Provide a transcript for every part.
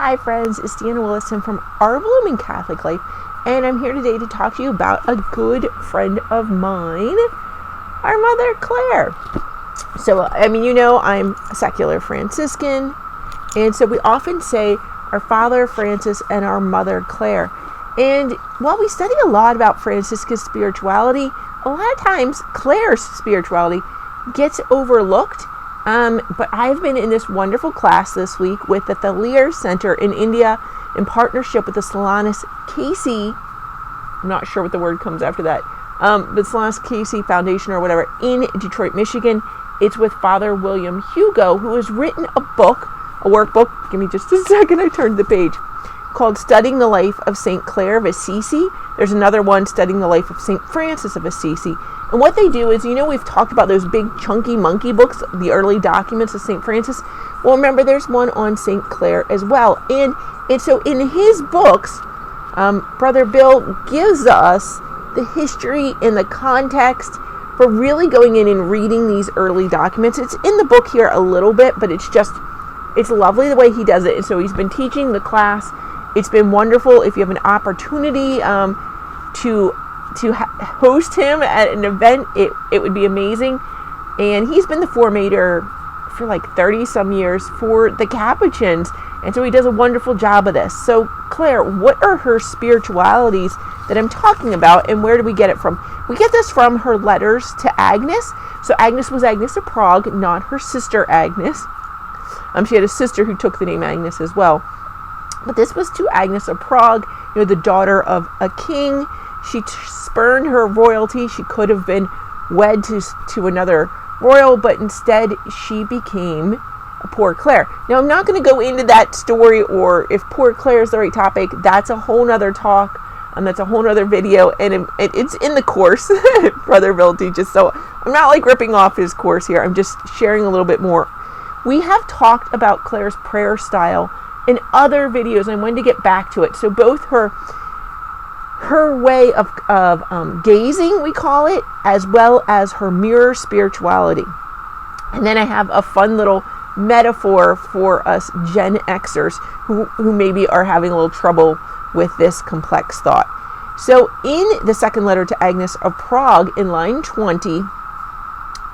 Hi friends, it's Deanna Willison from Our Blooming Catholic Life, and I'm here today to talk to you about a good friend of mine, our mother Clare. So, I'm a secular Franciscan, and so we often say our Father Francis and our Mother Clare. And while we study a lot about Franciscan spirituality, a lot of times Clare's spirituality gets overlooked. But I've been in this wonderful class this week with the Thalir Centre in India in partnership with the Solanus Casey, I'm not sure what the word comes after that, but Solanus Casey Foundation or whatever in Detroit, Michigan. It's with Father William Hugo, who has written a workbook, give me just a second, I turned the page, called Studying the Life of St. Clare of Assisi. There's another one, Studying the Life of St. Francis of Assisi. And what they do is, we've talked about those big chunky monkey books, the early documents of St. Francis. Well, remember, there's one on St. Clare as well. And so in his books, Brother Bill gives us the history and the context for really going in and reading these early documents. It's in the book here a little bit, but it's lovely the way he does it. And so he's been teaching the class. It's been wonderful. If you have an opportunity to host him at an event, it would be amazing. And he's been the formator for like 30 some years for the Capuchins, and so he does a wonderful job of this. So Clare, what are her spiritualities that I'm talking about, and where do we get it from? We get this from her letters to Agnes. So Agnes was Agnes of Prague, not her sister Agnes. She had a sister who took the name Agnes as well, but this was to Agnes of Prague, the daughter of a king. She spurned her royalty. She could have been wed to another royal, but instead she became a poor Clare. Now, I'm not going to go into that story, or if poor Clare is the right topic. That's a whole nother talk. That's a whole nother video, and it's in the course Brother Bill teaches. So I'm not like ripping off his course here. I'm just sharing a little bit more. We have talked about Clare's prayer style in other videos, and I wanted to get back to it. So both her way of gazing, we call it, as well as her mirror spirituality. And then I have a fun little metaphor for us Gen Xers who maybe are having a little trouble with this complex thought. So in the second letter to Agnes of Prague, in line 20,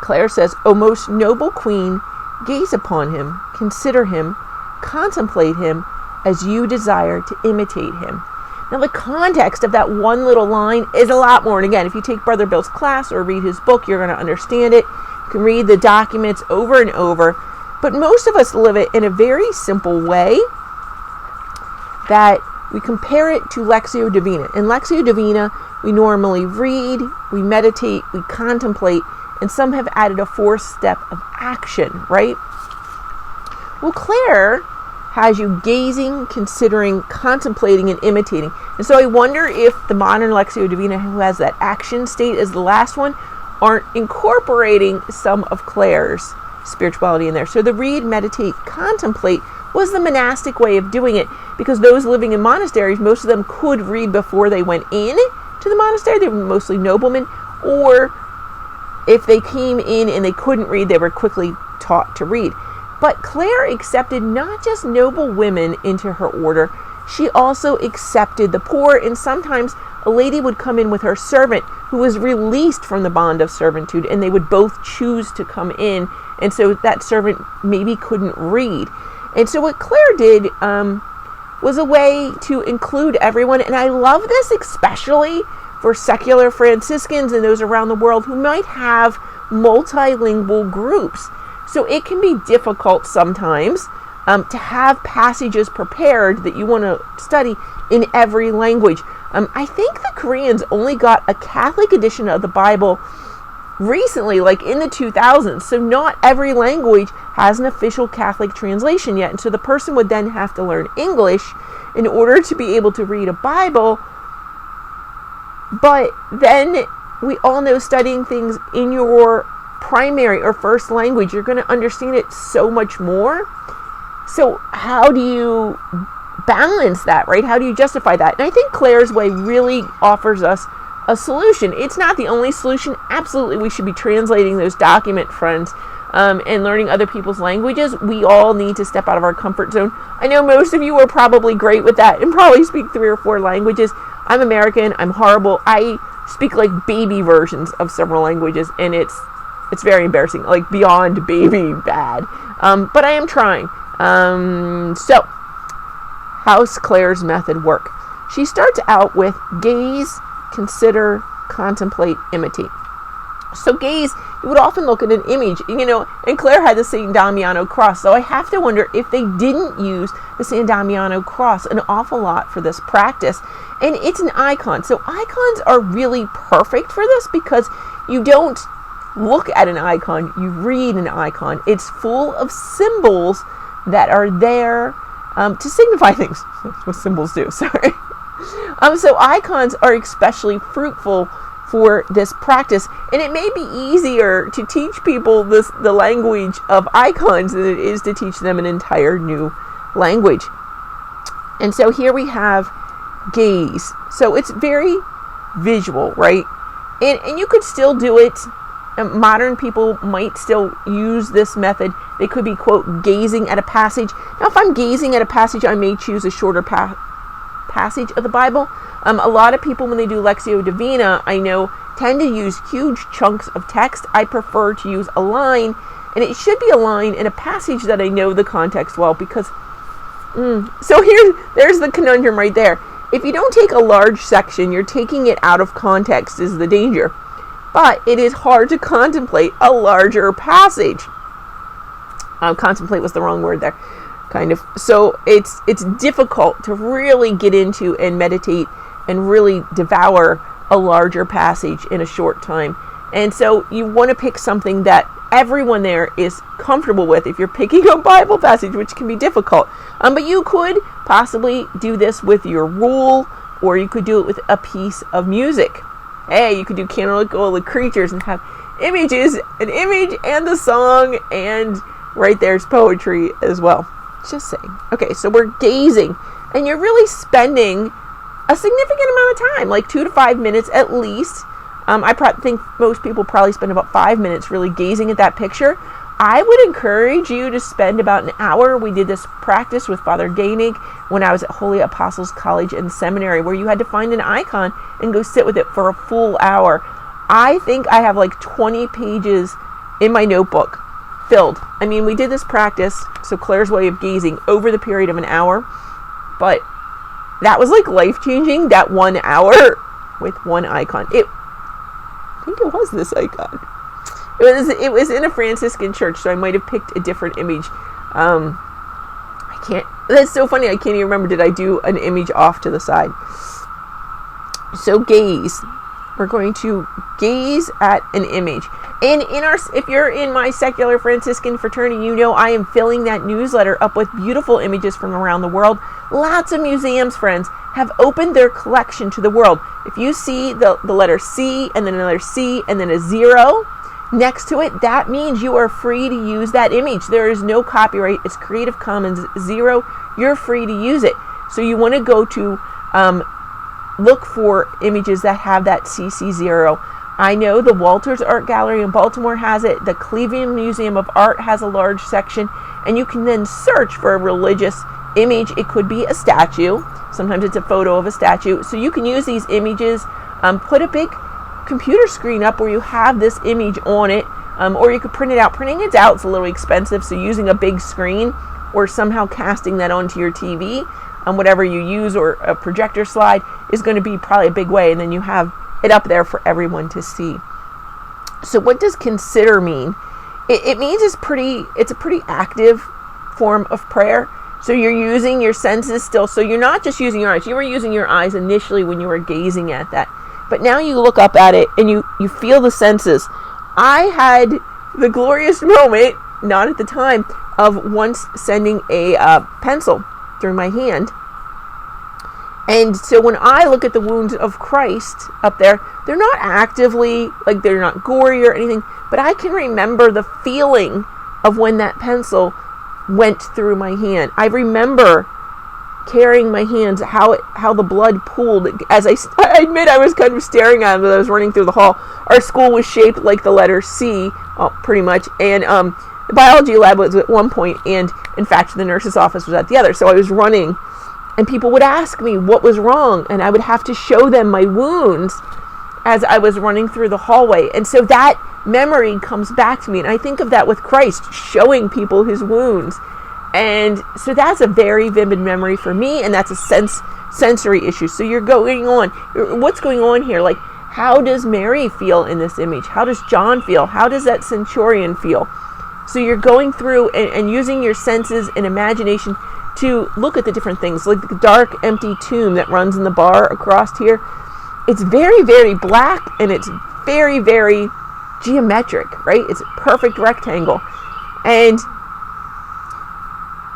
Clare says, "O most noble queen, gaze upon him, consider him, contemplate him as you desire to imitate him." Now, the context of that one little line is a lot more. And again, if you take Brother Bill's class or read his book, you're going to understand it. You can read the documents over and over. But most of us live it in a very simple way, that we compare it to Lectio Divina. In Lectio Divina, we normally read, we meditate, we contemplate, and some have added a fourth step of action, right? Well, Clare has you gazing, considering, contemplating, and imitating. And so I wonder if the modern Lectio Divina, who has that action state as the last one, aren't incorporating some of Clare's spirituality in there. So the read, meditate, contemplate was the monastic way of doing it, because those living in monasteries, most of them could read before they went in to the monastery. They were mostly noblemen, or if they came in and they couldn't read, they were quickly taught to read. But Clare accepted not just noble women into her order, she also accepted the poor, and sometimes a lady would come in with her servant who was released from the bond of servitude, and they would both choose to come in, and so that servant maybe couldn't read. And so what Clare did was a way to include everyone, and I love this especially for secular Franciscans and those around the world who might have multilingual groups. So it can be difficult sometimes to have passages prepared that you want to study in every language. I think the Koreans only got a Catholic edition of the Bible recently, like in the 2000s. So not every language has an official Catholic translation yet. And so the person would then have to learn English in order to be able to read a Bible. But then we all know studying things in your primary or first language, you're going to understand it so much more. So how do you balance that, right? How do you justify that? And I think Clare's way really offers us a solution. It's not the only solution. Absolutely, we should be translating those document friends. and learning other people's languages, we all need to step out of our comfort zone. I know most of you are probably great with that and probably speak 3 or 4 languages. I'm American. I'm horrible. I speak like baby versions of several languages, and it's very embarrassing, like beyond baby bad. But I am trying. So, how's Clare's method work? She starts out with gaze, consider, contemplate, imitate. So gaze, you would often look at an image, and Clare had the San Damiano cross, so I have to wonder if they didn't use the San Damiano cross an awful lot for this practice. And it's an icon, so icons are really perfect for this because you don't look at an icon, you read an icon. It's full of symbols that are there to signify things. That's what symbols do, sorry. So icons are especially fruitful for this practice, and it may be easier to teach people the language of icons than it is to teach them an entire new language. And so here we have gaze. So it's very visual, right? And you could still do it. Modern people might still use this method. They could be, quote, gazing at a passage. Now, if I'm gazing at a passage, I may choose a shorter passage of the Bible. A lot of people, when they do Lectio Divina, I know, tend to use huge chunks of text. I prefer to use a line, and it should be a line in a passage that I know the context well, because so there's the conundrum right there. If you don't take a large section, you're taking it out of context is the danger. But it is hard to contemplate a larger passage. Contemplate was the wrong word there, kind of. So it's difficult to really get into and meditate and really devour a larger passage in a short time. And so you want to pick something that everyone there is comfortable with if you're picking a Bible passage, which can be difficult. But you could possibly do this with your rule, or you could do it with a piece of music. Hey, you could do Canonical Creatures and have images, an image and the song, and right there's poetry as well. Just saying. Okay, so we're gazing, and you're really spending a significant amount of time, like 2 to 5 minutes at least. I think most people probably spend about 5 minutes really gazing at that picture. I would encourage you to spend about an hour. We did this practice with Father Gainig when I was at Holy Apostles College and Seminary, where you had to find an icon and go sit with it for a full hour. I think I have like 20 pages in my notebook filled. I mean, we did this practice, so Clare's way of gazing, over the period of an hour, but that was like life-changing, that 1 hour with one icon. I think it was this icon. It was in a Franciscan church, so I might have picked a different image. That's so funny, I can't even remember. Did I do an image off to the side? So gaze. We're going to gaze at an image. And if you're in my secular Franciscan fraternity, you know I am filling that newsletter up with beautiful images from around the world. Lots of museums, friends, have opened their collection to the world. If you see the letter C and then another C and then a 0 next to it, that means you are free to use that image. There is no copyright. It's Creative Commons 0. You're free to use it. So you want to go to look for images that have that CC0. I know the Walters Art Gallery in Baltimore has it. The Cleveland Museum of Art has a large section, and you can then search for a religious image. It could be a statue. Sometimes it's a photo of a statue. So you can use these images. Put a big computer screen up where you have this image on it, or you could print it out. Printing it out is a little expensive, so using a big screen or somehow casting that onto your TV, whatever you use, or a projector slide, is going to be probably a big way, and then you have it up there for everyone to see. So what does consider mean? It means it's a pretty active form of prayer. So you're using your senses still. So you're not just using your eyes. You were using your eyes initially when you were gazing at that. But now you look up at it and you feel the senses. I had the glorious moment, not at the time, of once sending a pencil through my hand. And so when I look at the wounds of Christ up there, they're not actively, like they're not gory or anything, but I can remember the feeling of when that pencil went through my hand. I remember carrying my hands, how the blood pooled. As I admit, I was kind of staring at him as I was running through the hall. Our school was shaped like the letter C, pretty much, and the biology lab was at one point, and in fact, the nurse's office was at the other. So I was running, and people would ask me what was wrong, and I would have to show them my wounds as I was running through the hallway. And so that memory comes back to me, and I think of that with Christ, showing people his wounds. And so that's a very vivid memory for me, and that's a sensory issue. So you're going on, what's going on here? Like, how does Mary feel in this image? How does John feel? How does that centurion feel? So you're going through and using your senses and imagination to look at the different things, like the dark, empty tomb that runs in the bar across here. It's very, very black, and it's very, very geometric, right? It's a perfect rectangle. And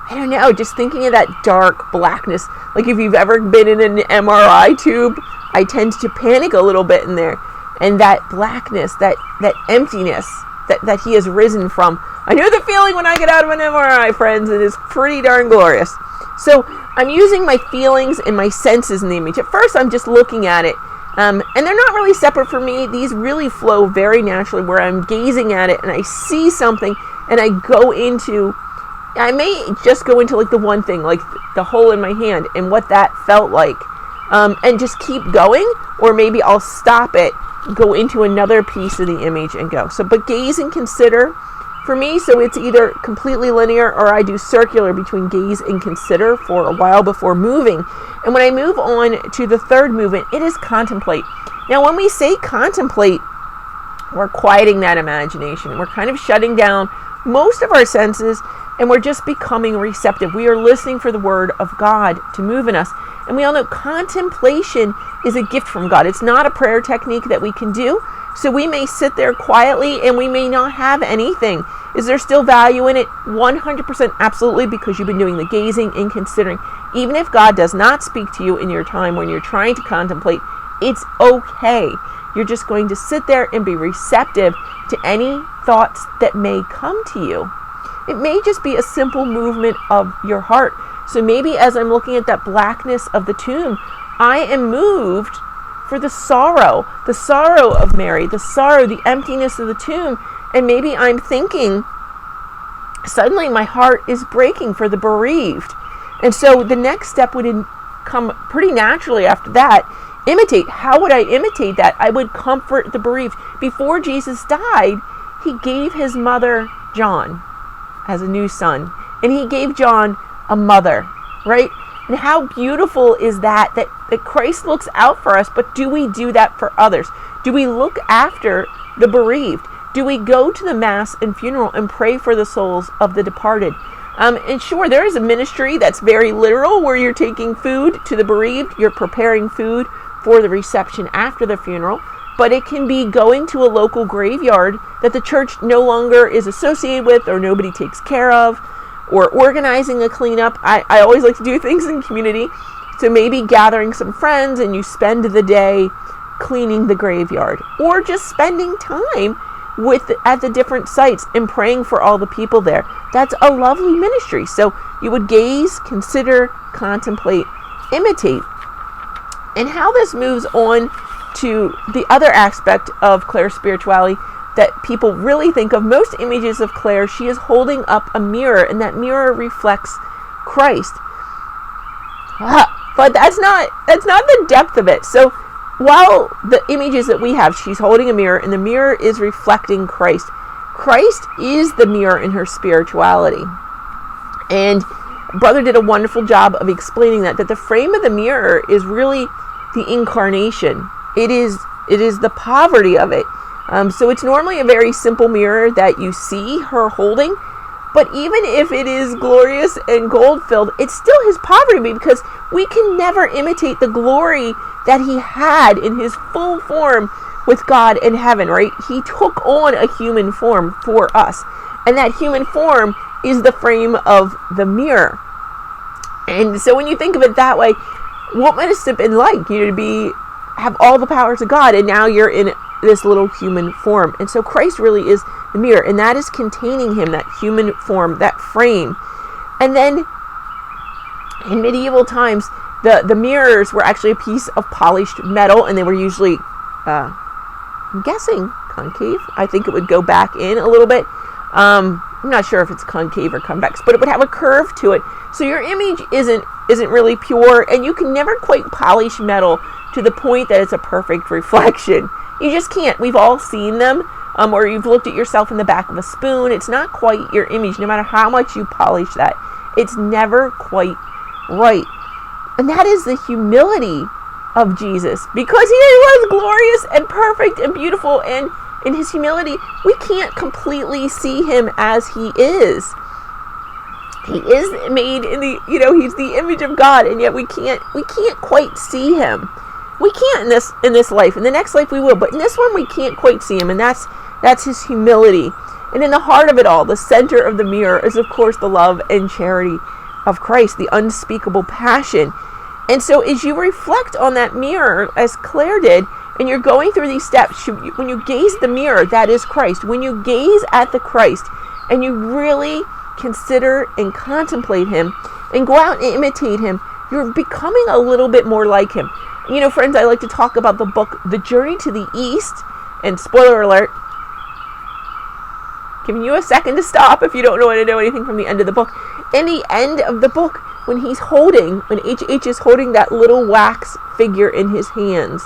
I don't know, just thinking of that dark blackness, like if you've ever been in an MRI tube, I tend to panic a little bit in there. And that blackness, that emptiness that he has risen from. I know the feeling when I get out of an MRI, friends. It is pretty darn glorious. So I'm using my feelings and my senses in the image. At first, I'm just looking at it. And they're not really separate for me. These really flow very naturally, where I'm gazing at it and I see something and I may just go into like the one thing, like the hole in my hand and what that felt like, and just keep going, or maybe I'll stop it, go into another piece of the image and go. So, but gaze and consider for me, so it's either completely linear or I do circular between gaze and consider for a while before moving. And when I move on to the third movement, it is contemplate. Now, when we say contemplate, we're quieting that imagination. We're kind of shutting down most of our senses, and we're just becoming receptive. We are listening for the word of God to move in us. And we all know contemplation is a gift from God. It's not a prayer technique that we can do. So we may sit there quietly and we may not have anything. Is there still value in it? 100% absolutely, because you've been doing the gazing and considering. Even if God does not speak to you in your time when you're trying to contemplate, it's okay. You're just going to sit there and be receptive to any thoughts that may come to you. It may just be a simple movement of your heart. So maybe as I'm looking at that blackness of the tomb, I am moved for the sorrow of Mary, the emptiness of the tomb. And maybe I'm thinking, suddenly my heart is breaking for the bereaved. And so the next step would come pretty naturally after that. Imitate. How would I imitate that? I would comfort the bereaved. Before Jesus died, he gave his mother John as a new son. And he gave John a mother, right? And how beautiful is that Christ looks out for us, but do we do that for others? Do we look after the bereaved? Do we go to the mass and funeral and pray for the souls of the departed? And sure, there is a ministry that's very literal, where you're taking food to the bereaved, you're preparing food for the reception after the funeral, but it can be going to a local graveyard that the church no longer is associated with or nobody takes care of, or organizing a cleanup. I always like to do things in community. So maybe gathering some friends and you spend the day cleaning the graveyard, or just spending time at the different sites and praying for all the people there. That's a lovely ministry. So you would gaze, consider, contemplate, imitate. And how this moves on to the other aspect of Clare's spirituality that people really think of, most images of Clare, she is holding up a mirror, and that mirror reflects Christ. But that's not the depth of it. So while the images that we have, she's holding a mirror, and the mirror is reflecting Christ. Christ is the mirror in her spirituality. And Brother did a wonderful job of explaining that the frame of the mirror is really the incarnation. It is the poverty of it. So it's normally a very simple mirror that you see her holding, but even if it is glorious and gold-filled, it's still his poverty, because we can never imitate the glory that he had in his full form with God in heaven, right? He took on a human form for us, and that human form is the frame of the mirror. And so when you think of it that way, what must it have been like, to have all the powers of God, and now you're in this little human form? And so Christ really is the mirror, and that is containing him, that human form, that frame. And then In medieval times, the mirrors were actually a piece of polished metal, and they were usually, I'm guessing, concave. I think it would go back in a little bit. I'm not sure if it's concave or convex, but it would have a curve to it. So your image isn't really pure, and you can never quite polish metal to the point that it's a perfect reflection. You just can't. We've all seen them, or you've looked at yourself in the back of a spoon. It's not quite your image, no matter how much you polish that. It's never quite right. And that is the humility of Jesus, because he was glorious and perfect and beautiful, and in his humility, we can't completely see him as he is. He is made in the, he's the image of God, and yet we can't quite see him. We can't in this life. In the next life we will, but in this one we can't quite see him, and that's his humility. And in the heart of it all, the center of the mirror is, of course, the love and charity of Christ, the unspeakable passion. And so as you reflect on that mirror, as Clare did, and you're going through these steps, when you gaze at the mirror, that is Christ. When you gaze at the Christ and you really consider and contemplate him and go out and imitate him, you're becoming a little bit more like him. Friends, I like to talk about the book, The Journey to the East, and spoiler alert, giving you a second to stop if you don't want to know anything from the end of the book. In the end of the book, when H.H. is holding that little wax figure in his hands,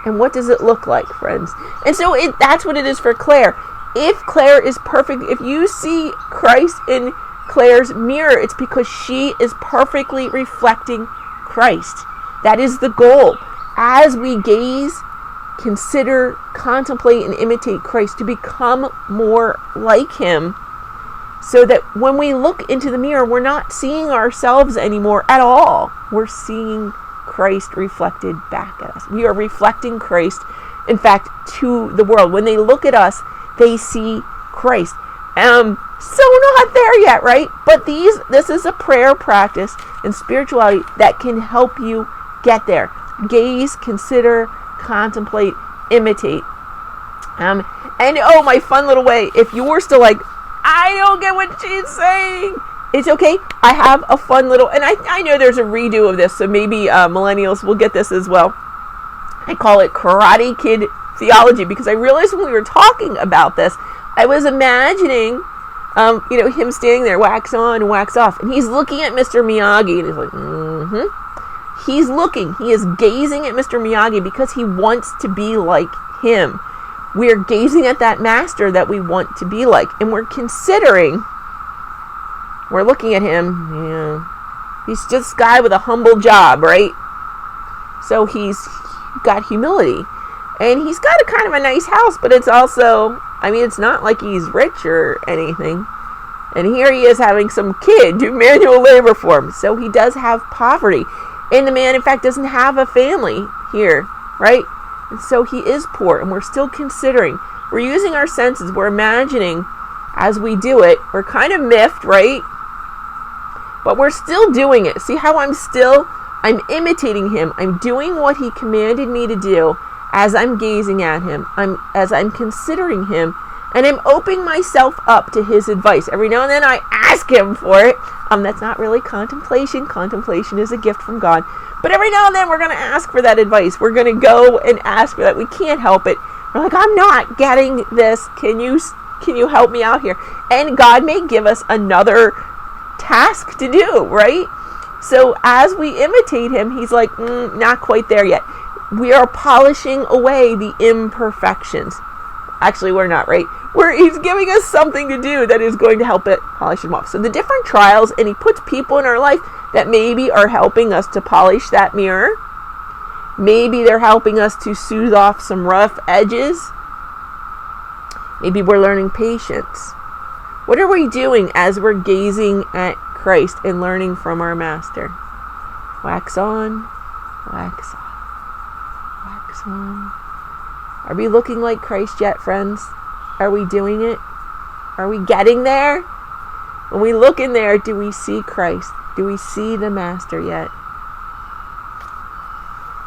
and what does it look like, friends? And so that's what it is for Clare. If Clare is perfect, if you see Christ in Clare's mirror, it's because she is perfectly reflecting Christ. That is the goal. As we gaze, consider, contemplate, and imitate Christ, to become more like him, so that when we look into the mirror, we're not seeing ourselves anymore at all. We're seeing Christ reflected back at us. We are reflecting Christ, in fact, to the world. When they look at us, they see Christ. So not there yet, right? But this is a prayer practice and spirituality that can help you get there. Gaze, consider, contemplate, imitate. And my fun little way, if you're still like, I don't get what she's saying, it's okay. I have a fun little, and I know there's a redo of this, so maybe millennials will get this as well. I call it Karate Kid Theology, because I realized when we were talking about this, I was imagining, him standing there, wax on and wax off, and he's looking at Mr. Miyagi, and he's like, he is gazing at Mr. Miyagi because he wants to be like him. We're gazing at that master that we want to be like, and we're looking at him, he's just a guy with a humble job, right? So he's got humility, and he's got a kind of a nice house, but it's also, it's not like he's rich or anything. And here he is having some kid do manual labor for him, so he does have poverty. And the man, in fact, doesn't have a family here, right? And so he is poor, and we're still considering. We're using our senses. We're imagining as we do it. We're kind of miffed, right? But we're still doing it. See how I'm imitating him. I'm doing what he commanded me to do as I'm gazing at him. As I'm considering him. And I'm opening myself up to his advice. Every now and then I ask him for it. That's not really contemplation. Contemplation is a gift from God. But every now and then we're going to ask for that advice. We're going to go and ask for that. We can't help it. We're like, I'm not getting this. Can you help me out here? And God may give us another task to do, right? So as we imitate him, he's like, not quite there yet. We are polishing away the imperfections. Actually, we're not, right? He's giving us something to do that is going to help it polish them off. So the different trials, and he puts people in our life that maybe are helping us to polish that mirror. Maybe they're helping us to soothe off some rough edges. Maybe we're learning patience. What are we doing as we're gazing at Christ and learning from our Master? Wax on, wax off, wax on. Are we looking like Christ yet, friends? Are we doing it? Are we getting there? When we look in there, do we see Christ? Do we see the Master yet?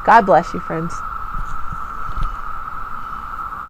God bless you, friends.